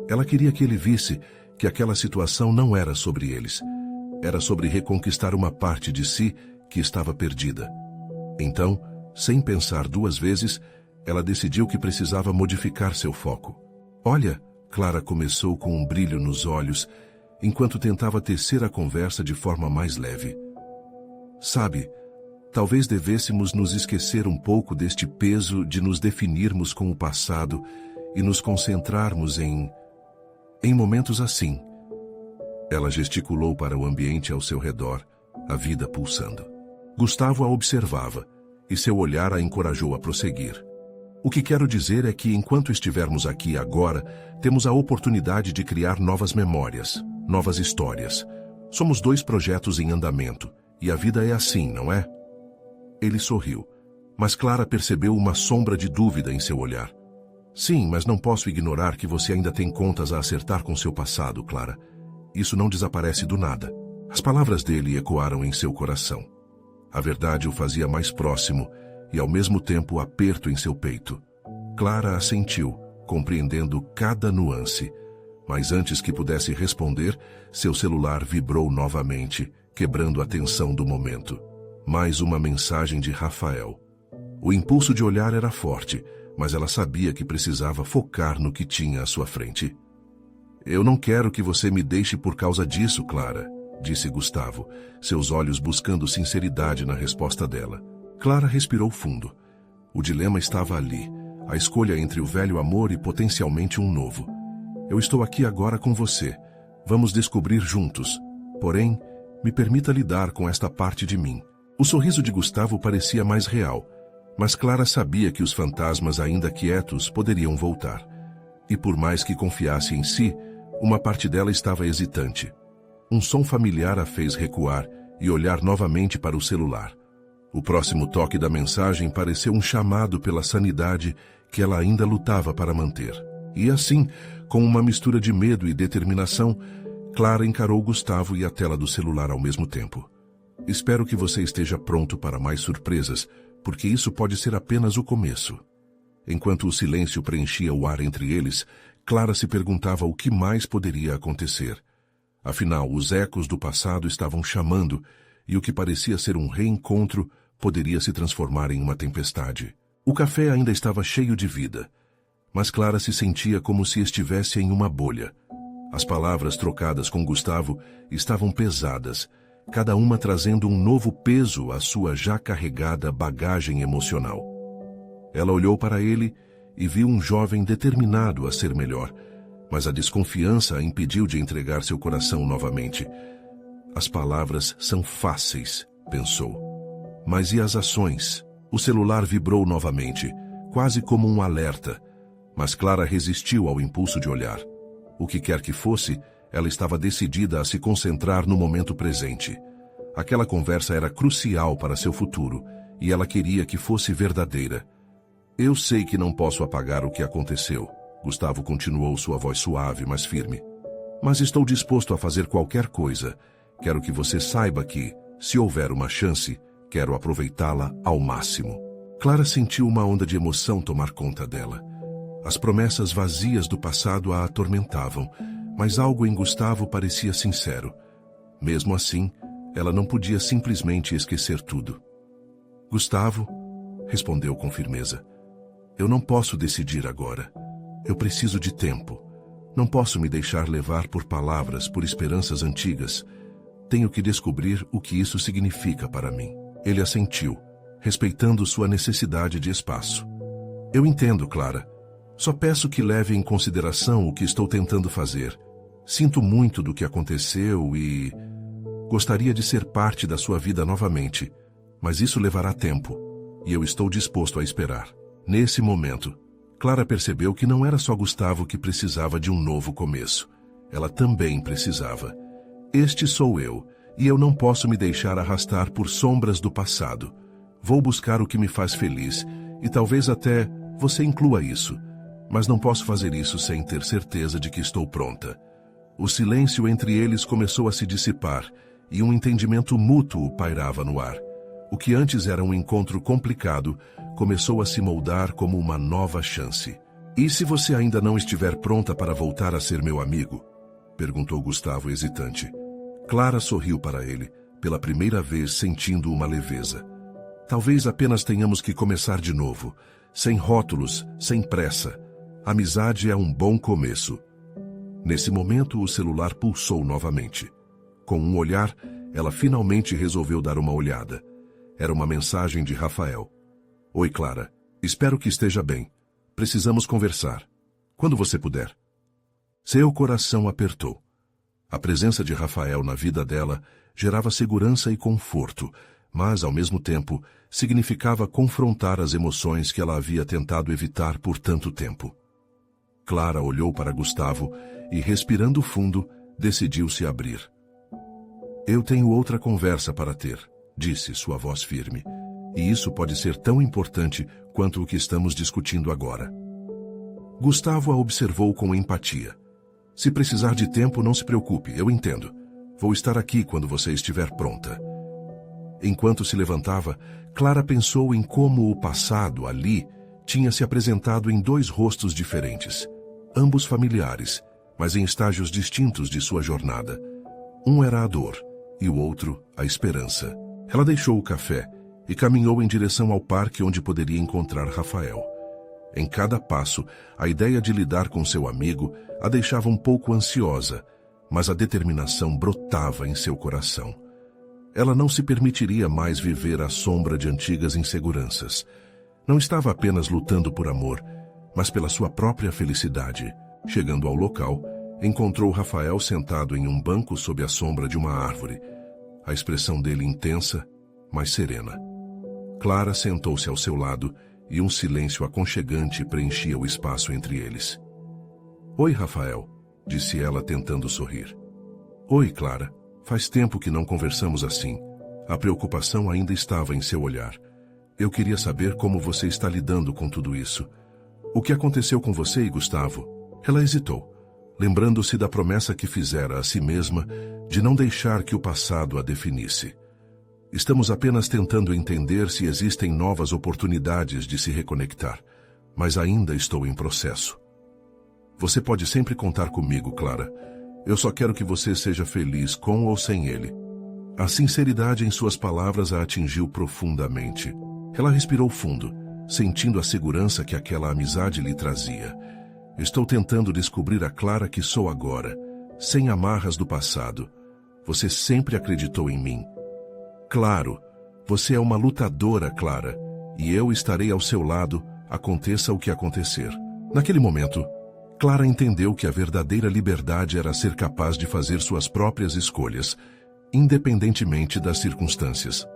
Ela queria que ele visse que aquela situação não era sobre eles. Era sobre reconquistar uma parte de si que estava perdida. Então, sem pensar duas vezes, ela decidiu que precisava modificar seu foco. Olha, Clara começou com um brilho nos olhos, enquanto tentava tecer a conversa de forma mais leve. Sabe, talvez devêssemos nos esquecer um pouco deste peso de nos definirmos com o passado e nos concentrarmos em momentos assim. Ela gesticulou para o ambiente ao seu redor, a vida pulsando. Gustavo a observava, e seu olhar a encorajou a prosseguir. O que quero dizer é que enquanto estivermos aqui agora, temos a oportunidade de criar novas memórias, novas histórias. Somos dois projetos em andamento, e a vida é assim, não é? Ele sorriu, mas Clara percebeu uma sombra de dúvida em seu olhar. Sim, mas não posso ignorar que você ainda tem contas a acertar com seu passado, Clara. Isso não desaparece do nada. As palavras dele ecoaram em seu coração. A verdade o fazia mais próximo e, ao mesmo tempo, aperto em seu peito. Clara assentiu, compreendendo cada nuance. Mas antes que pudesse responder, seu celular vibrou novamente, quebrando a tensão do momento. Mais uma mensagem de Rafael. O impulso de olhar era forte, mas ela sabia que precisava focar no que tinha à sua frente. Eu não quero que você me deixe por causa disso, Clara, disse Gustavo, seus olhos buscando sinceridade na resposta dela. Clara respirou fundo. O dilema estava ali, a escolha entre o velho amor e potencialmente um novo. Eu estou aqui agora com você. Vamos descobrir juntos. Porém, me permita lidar com esta parte de mim. O sorriso de Gustavo parecia mais real, mas Clara sabia que os fantasmas ainda quietos poderiam voltar. E por mais que confiasse em si, uma parte dela estava hesitante. Um som familiar a fez recuar e olhar novamente para o celular. O próximo toque da mensagem pareceu um chamado pela sanidade que ela ainda lutava para manter. E assim, com uma mistura de medo e determinação, Clara encarou Gustavo e a tela do celular ao mesmo tempo. Espero que você esteja pronto para mais surpresas, porque isso pode ser apenas o começo. Enquanto o silêncio preenchia o ar entre eles, Clara se perguntava o que mais poderia acontecer. Afinal, os ecos do passado estavam chamando, e o que parecia ser um reencontro poderia se transformar em uma tempestade. O café ainda estava cheio de vida, mas Clara se sentia como se estivesse em uma bolha. As palavras trocadas com Gustavo estavam pesadas, cada uma trazendo um novo peso à sua já carregada bagagem emocional. Ela olhou para ele e viu um jovem determinado a ser melhor, mas a desconfiança a impediu de entregar seu coração novamente. As palavras são fáceis, pensou. Mas e as ações? O celular vibrou novamente, quase como um alerta, mas Clara resistiu ao impulso de olhar. O que quer que fosse, ela estava decidida a se concentrar no momento presente. Aquela conversa era crucial para seu futuro, e ela queria que fosse verdadeira. Eu sei que não posso apagar o que aconteceu, Gustavo continuou, sua voz suave, mas firme. Mas estou disposto a fazer qualquer coisa. Quero que você saiba que, se houver uma chance, quero aproveitá-la ao máximo. Clara sentiu uma onda de emoção tomar conta dela. As promessas vazias do passado a atormentavam, mas algo em Gustavo parecia sincero. Mesmo assim, ela não podia simplesmente esquecer tudo. Gustavo, respondeu com firmeza, eu não posso decidir agora. Eu preciso de tempo. Não posso me deixar levar por palavras, por esperanças antigas. Tenho que descobrir o que isso significa para mim. Ele assentiu, respeitando sua necessidade de espaço. Eu entendo, Clara. Só peço que leve em consideração o que estou tentando fazer. Sinto muito do que aconteceu e... gostaria de ser parte da sua vida novamente, mas isso levará tempo, e eu estou disposto a esperar. Nesse momento, Clara percebeu que não era só Gustavo que precisava de um novo começo. Ela também precisava. Este sou eu, e eu não posso me deixar arrastar por sombras do passado. Vou buscar o que me faz feliz, e talvez até você inclua isso. Mas não posso fazer isso sem ter certeza de que estou pronta. O silêncio entre eles começou a se dissipar, e um entendimento mútuo pairava no ar. O que antes era um encontro complicado, começou a se moldar como uma nova chance. E se você ainda não estiver pronta para voltar a ser meu amigo? Perguntou Gustavo hesitante. Clara sorriu para ele, pela primeira vez sentindo uma leveza. Talvez apenas tenhamos que começar de novo, sem rótulos, sem pressa. Amizade é um bom começo. Nesse momento, o celular pulsou novamente. Com um olhar, ela finalmente resolveu dar uma olhada. Era uma mensagem de Rafael. Oi, Clara. Espero que esteja bem. Precisamos conversar. Quando você puder. Seu coração apertou. A presença de Rafael na vida dela gerava segurança e conforto, mas, ao mesmo tempo, significava confrontar as emoções que ela havia tentado evitar por tanto tempo. Clara olhou para Gustavo e, respirando fundo, decidiu se abrir. Eu tenho outra conversa para ter, disse sua voz firme, e isso pode ser tão importante quanto o que estamos discutindo agora. Gustavo a observou com empatia. Se precisar de tempo, não se preocupe, eu entendo. Vou estar aqui quando você estiver pronta. Enquanto se levantava, Clara pensou em como o passado, ali, tinha se apresentado em dois rostos diferentes, ambos familiares, mas em estágios distintos de sua jornada. Um era a dor, e o outro, a esperança. Ela deixou o café e caminhou em direção ao parque onde poderia encontrar Rafael. Em cada passo, a ideia de lidar com seu amigo a deixava um pouco ansiosa, mas a determinação brotava em seu coração. Ela não se permitiria mais viver à sombra de antigas inseguranças. Não estava apenas lutando por amor, mas pela sua própria felicidade. Chegando ao local, encontrou Rafael sentado em um banco sob a sombra de uma árvore. A expressão dele intensa, mas serena. Clara sentou-se ao seu lado e um silêncio aconchegante preenchia o espaço entre eles. Oi, Rafael, disse ela tentando sorrir. Oi, Clara. Faz tempo que não conversamos assim. A preocupação ainda estava em seu olhar. Eu queria saber como você está lidando com tudo isso. O que aconteceu com você e Gustavo? Ela hesitou, lembrando-se da promessa que fizera a si mesma de não deixar que o passado a definisse. Estamos apenas tentando entender se existem novas oportunidades de se reconectar, mas ainda estou em processo. Você pode sempre contar comigo, Clara. Eu só quero que você seja feliz com ou sem ele. A sinceridade em suas palavras a atingiu profundamente. Ela respirou fundo, sentindo a segurança que aquela amizade lhe trazia. Estou tentando descobrir a Clara que sou agora, sem amarras do passado. Você sempre acreditou em mim. Claro, você é uma lutadora, Clara, e eu estarei ao seu lado, aconteça o que acontecer. Naquele momento, Clara entendeu que a verdadeira liberdade era ser capaz de fazer suas próprias escolhas, independentemente das circunstâncias.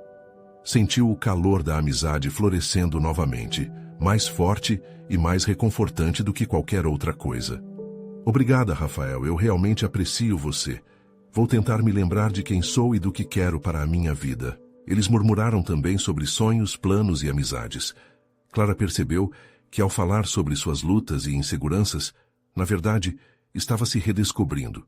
Sentiu o calor da amizade florescendo novamente, mais forte e mais reconfortante do que qualquer outra coisa. Obrigada, Rafael, eu realmente aprecio você. Vou tentar me lembrar de quem sou e do que quero para a minha vida. Eles murmuraram também sobre sonhos, planos e amizades. Clara percebeu que, ao falar sobre suas lutas e inseguranças, na verdade, estava se redescobrindo.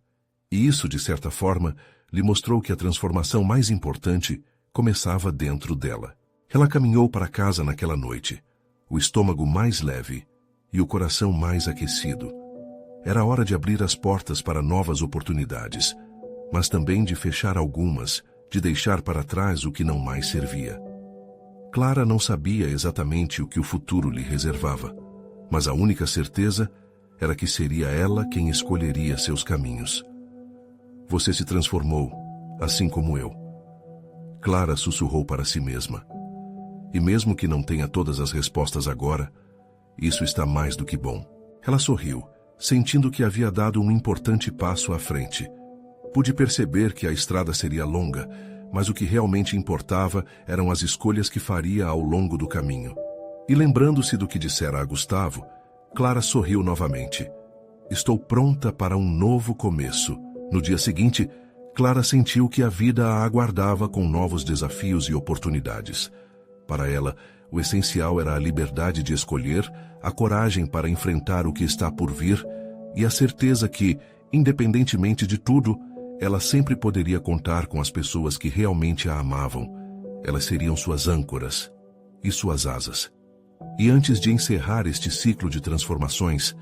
E isso, de certa forma, lhe mostrou que a transformação mais importante começava dentro dela. Ela caminhou para casa naquela noite, o estômago mais leve e o coração mais aquecido. Era hora de abrir as portas para novas oportunidades, mas também de fechar algumas, de deixar para trás o que não mais servia. Clara não sabia exatamente o que o futuro lhe reservava, mas a única certeza era que seria ela quem escolheria seus caminhos. Você se transformou, assim como eu. Clara sussurrou para si mesma. E mesmo que não tenha todas as respostas agora, isso está mais do que bom. Ela sorriu, sentindo que havia dado um importante passo à frente. Pude perceber que a estrada seria longa, mas o que realmente importava eram as escolhas que faria ao longo do caminho. E lembrando-se do que dissera a Gustavo, Clara sorriu novamente. Estou pronta para um novo começo. No dia seguinte, Clara sentiu que a vida a aguardava com novos desafios e oportunidades. Para ela, o essencial era a liberdade de escolher, a coragem para enfrentar o que está por vir e a certeza que, independentemente de tudo, ela sempre poderia contar com as pessoas que realmente a amavam. Elas seriam suas âncoras e suas asas. E antes de encerrar este ciclo de transformações,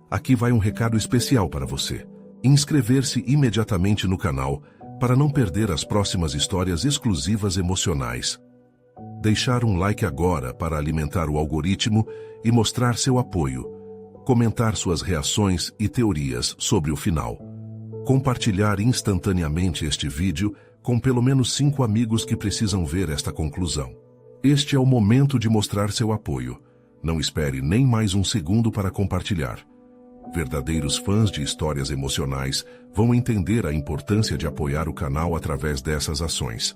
aqui vai um recado especial para você. Inscrever-se imediatamente no canal para não perder as próximas histórias exclusivas emocionais. Deixar um like agora para alimentar o algoritmo e mostrar seu apoio. Comentar suas reações e teorias sobre o final. Compartilhar instantaneamente este vídeo com pelo menos 5 amigos que precisam ver esta conclusão. Este é o momento de mostrar seu apoio. Não espere nem mais um segundo para compartilhar. Verdadeiros fãs de histórias emocionais vão entender a importância de apoiar o canal através dessas ações.